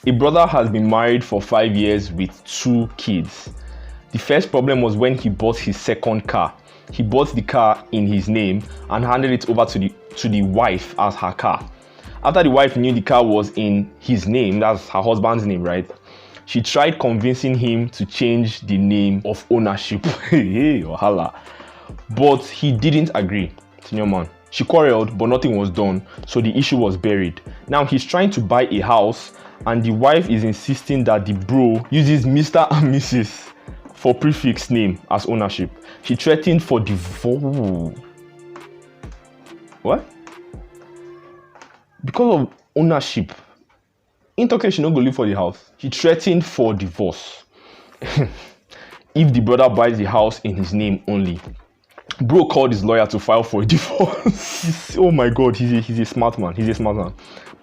A brother has been married for 5 years with 2 kids. The first problem was when he bought his second car. He bought the car in his name and handed it over to the wife as her car. After the wife knew the car was in his name, that's her husband's name, right? She tried convincing him to change the name of ownership. Hey, wahala. But he didn't agree, senior man. She quarreled, but nothing was done, so the issue was buried. Now he's trying to buy a house, and the wife is insisting that the bro uses Mr. and Mrs. for prefix name as ownership. She threatened for divorce. What? Because of ownership. In talking, she not go live for the house. She threatened for divorce if the brother buys the house in his name only. Bro called his lawyer to file for a divorce. Oh my god, he's a smart man. He's a smart man.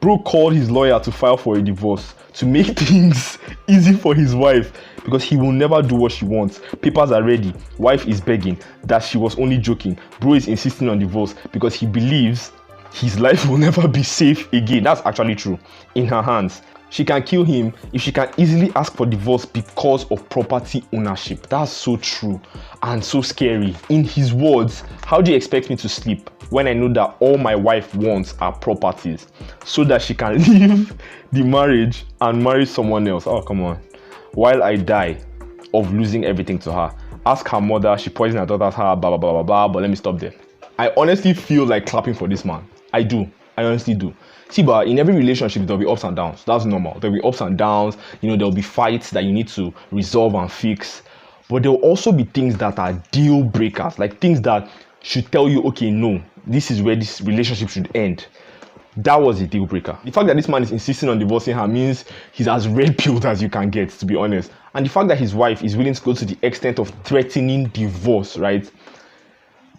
Bro called his lawyer to file for a divorce to make things easy for his wife because he will never do what she wants. Papers are ready. Wife is begging that she was only joking. Bro is insisting on divorce because he believes his life will never be safe again. That's actually true. In her hands. She can kill him if she can easily ask for divorce because of property ownership. That's so true and so scary. In his words, how do you expect me to sleep when I know that all my wife wants are properties so that she can leave the marriage and marry someone else? Oh, come on. While I die of losing everything to her. Ask her mother, she poisoned her daughter's heart, blah, blah, blah, blah, blah. But let me stop there. I honestly feel like clapping for this man. I do. I honestly do. See, but in every relationship, there'll be ups and downs. That's normal. There'll be ups and downs. There'll be fights that you need to resolve and fix. But there'll also be things that are deal breakers, like things that should tell you, okay, no, this is where this relationship should end. That was a deal breaker. The fact that this man is insisting on divorcing her means he's as red-pilled as you can get, to be honest. And the fact that his wife is willing to go to the extent of threatening divorce, right?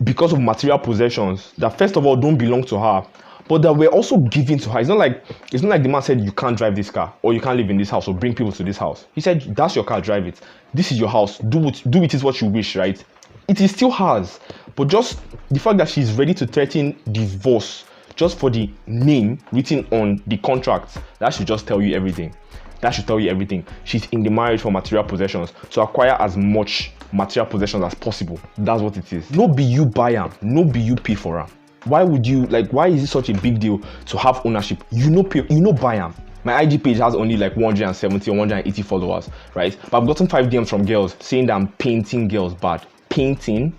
Because of material possessions that, first of all, don't belong to her, but that were also given to her. It's not like the man said, you can't drive this car, or you can't live in this house, or bring people to this house. He said, that's your car, drive it. This is your house. Do it is what you wish, right? It is still hers. But just the fact that she's ready to threaten divorce just for the name written on the contract, that should just tell you everything. That should tell you everything. She's in the marriage for material possessions, to acquire as much material possessions as possible. That's what it is. No be you buy her, no be you pay for her. Why would you, why is it such a big deal to have ownership? Buy them. My IG page has only 170 or 180 followers, right? But I've gotten 5 DMs from girls saying that I'm painting girls bad. Painting?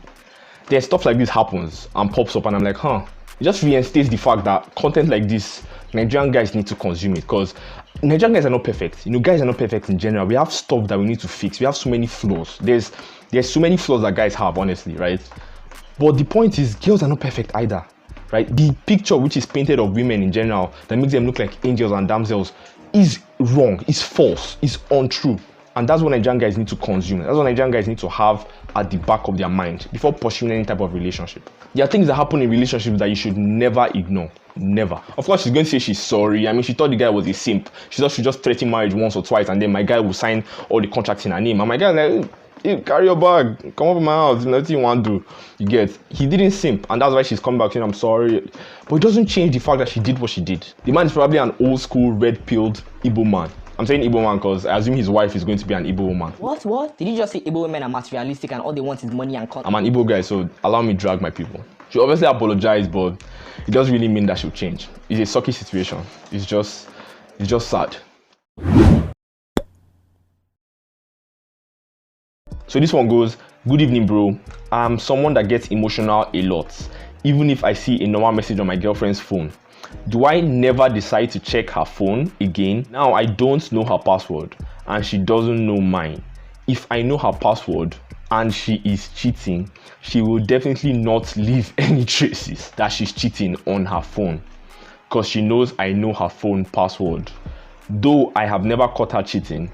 There's stuff like this happens and pops up and I'm like, huh. It just reinstates the fact that content like this, Nigerian guys need to consume it because Nigerian guys are not perfect. Guys are not perfect in general. We have stuff that we need to fix. We have so many flaws. There's so many flaws that guys have, honestly, right? But the point is, girls are not perfect either, right? The picture which is painted of women in general that makes them look like angels and damsels is wrong, is false, is untrue. And that's what Nigerian guys need to consume. That's what Nigerian guys need to have at the back of their mind before pursuing any type of relationship. There are things that happen in relationships that you should never ignore. Never. Of course, she's going to say she's sorry. I mean, she thought the guy was a simp. She thought she just threatened marriage once or twice and then my guy will sign all the contracts in her name. And my guy like, hey, carry your bag, come over my house, nothing you want to do. You get, he didn't simp, and that's why she's coming back saying I'm sorry. But it doesn't change the fact that she did what she did. The man is probably an old school red-pilled Igbo man. I'm saying Igbo man because I assume his wife is going to be an Igbo woman. What? Did you just say Igbo women are materialistic and all they want is money and content? I'm an Igbo guy, so allow me to drag my people. She obviously apologized, but it doesn't really mean that she'll change. It's a sucky situation. It's just sad. So this one goes, good evening, bro. I'm someone that gets emotional a lot, even if I see a normal message on my girlfriend's phone. Do I never decide to check her phone again? Now I don't know her password and she doesn't know mine. If I know her password and she is cheating, she will definitely not leave any traces that she's cheating on her phone because she knows I know her phone password. Though I have never caught her cheating,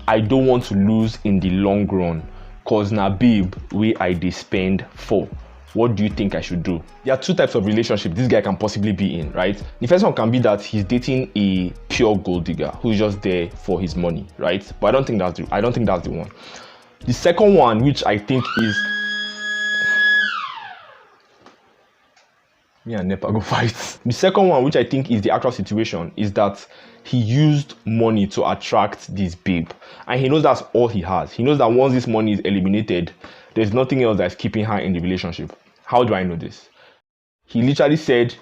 I don't want to lose in the long run because na babe wey I dey spend for. What do you think I should do? There are 2 types of relationship this guy can possibly be in, right? The first one can be that he's dating a pure gold digger who's just there for his money, right? But I don't think that's the one. The second one, which I think is Me and Nepa go fight. The second one, which I think is the actual situation, is that he used money to attract this babe. And he knows that's all he has. He knows that once this money is eliminated, there's nothing else that's keeping her in the relationship. How do I know this? He literally said,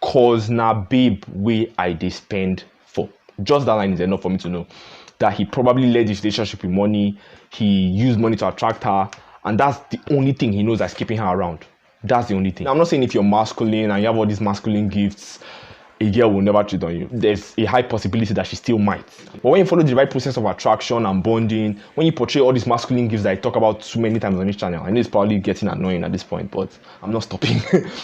"Cause na babe way I dey spend for." Just that line is enough for me to know that he probably led his relationship with money. He used money to attract her, and that's the only thing he knows that's keeping her around. That's the only thing. Now, I'm not saying if you're masculine and you have all these masculine gifts, a girl will never cheat on you. There's a high possibility that she still might. But when you follow the right process of attraction and bonding, when you portray all these masculine gifts that I talk about too many times on this channel, I know it's probably getting annoying at this point, but I'm not stopping.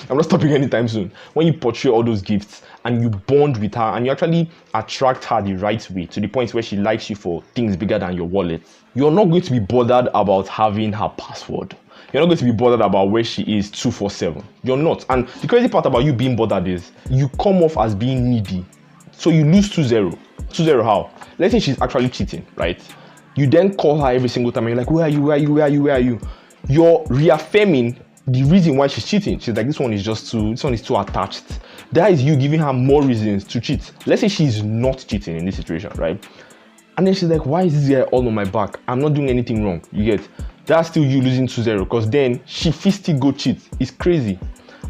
I'm not stopping anytime soon. When you portray all those gifts and you bond with her and you actually attract her the right way, to the point where she likes you for things bigger than your wallet, you're not going to be bothered about having her password. You're not going to be bothered about where she is 247. You're not. And the crazy part about you being bothered is you come off as being needy. So you lose 2-0. 2-0 how? Let's say she's actually cheating, right? You then call her every single time and you're like, where are you? Where are you? Where are you? Where are you? You're reaffirming the reason why she's cheating. She's like, this one is too attached. That is you giving her more reasons to cheat. Let's say she's not cheating in this situation, right? And then she's like, why is this guy all on my back? I'm not doing anything wrong. You get? That's still you losing 2-0, because then she still go cheat. It's crazy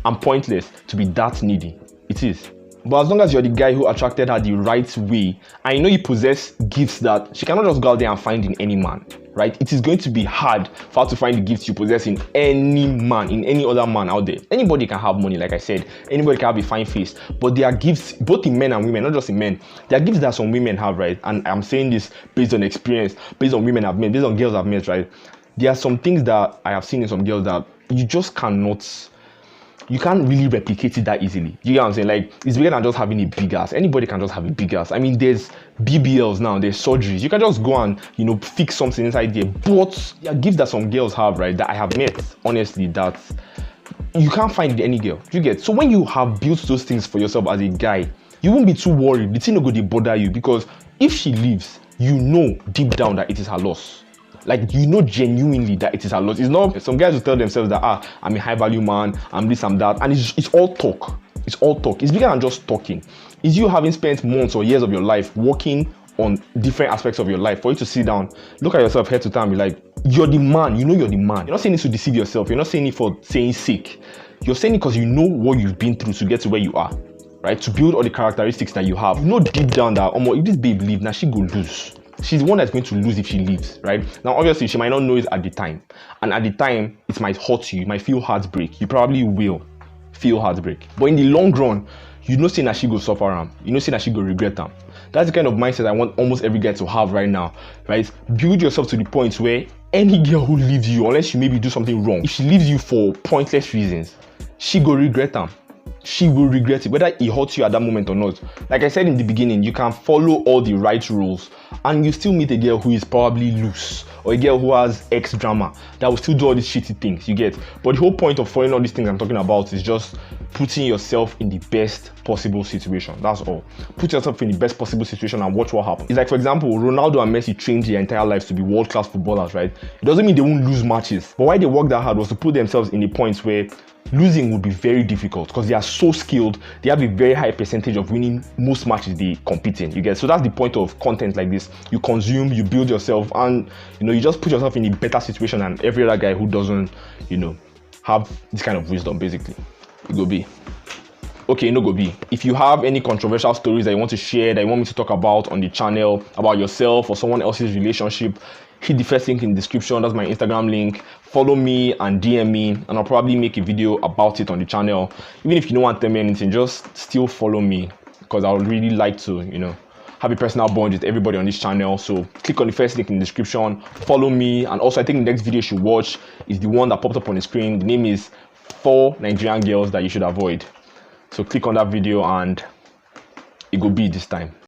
and pointless to be that needy. It is. But as long as you're the guy who attracted her the right way, and you know you possess gifts that she cannot just go out there and find in any man, right? It is going to be hard for her to find the gifts you possess in any man, in any other man out there. Anybody can have money, like I said. Anybody can have a fine face. But there are gifts, both in men and women, not just in men. There are gifts that some women have, right? And I'm saying this based on experience, based on women I've met, based on girls I've met, right? There are some things that I have seen in some girls that you just cannot, you can't really replicate it that easily. You get what I'm saying? Like, it's bigger than just having a big ass. Anybody can just have a big ass. I mean, there's BBLs now, there's surgeries. You can just go and, fix something inside there. But there are gifts that some girls have, right, that I have met, honestly, that you can't find any girl. You get? So when you have built those things for yourself as a guy, you won't be too worried. The thing will go to bother you, because if she leaves, you know deep down that it is her loss. Like, you know genuinely that it is a lot. It's not, some guys will tell themselves that, I'm a high value man, I'm this, I'm that. And it's all talk. It's all talk. It's bigger than just talking. It's you having spent months or years of your life working on different aspects of your life for you to sit down, look at yourself head to toe and be like, you're the man. You know you're the man. You're not saying it to deceive yourself. You're not saying it for saying sake. You're saying it because you know what you've been through to get to where you are, right? To build all the characteristics that you have. You know deep down that, if this babe leave, now she go lose. She's the one that's going to lose if she leaves, right? Now, obviously, she might not know it at the time. And at the time, it might hurt you. You might feel heartbreak. You probably will feel heartbreak. But in the long run, you know saying that she go suffer them. You know saying that she go regret them. That's the kind of mindset I want almost every guy to have right now, right? Build yourself to the point where any girl who leaves you, unless you maybe do something wrong, if she leaves you for pointless reasons, she go regret them. She will regret it, whether it hurts you at that moment or not. Like I said in the beginning, you can follow all the right rules and you still meet a girl who is probably loose, or a girl who has ex drama that will still do all these shitty things, you get. But the whole point of following all these things I'm talking about is just putting yourself in the best possible situation. That's all. Put yourself in the best possible situation and watch what happens. It's like, for example, Ronaldo and Messi trained their entire lives to be world-class footballers, right? It doesn't mean they won't lose matches, but why they worked that hard was to put themselves in the points where losing would be very difficult, because they are so skilled. They have a very high percentage of winning most matches they compete in, you get. So that's the point of content like this. You consume, you build yourself, and you just put yourself in a better situation than every other guy who doesn't have this kind of wisdom. Basically, it go be okay. No go be. If you have any controversial stories that you want to share, that you want me to talk about on the channel, about yourself or someone else's relationship, hit the first link in the description. That's my Instagram link. Follow me and DM me, and I'll probably make a video about it on the channel. Even if you don't want to tell me anything, just still follow me, because I would really like to have a personal bond with everybody on this channel. So click on the first link in the description, follow me. And also, I think the next video you should watch is the one that popped up on the screen. The name is 4 Nigerian girls that you should avoid. So click on that video and it will be this time.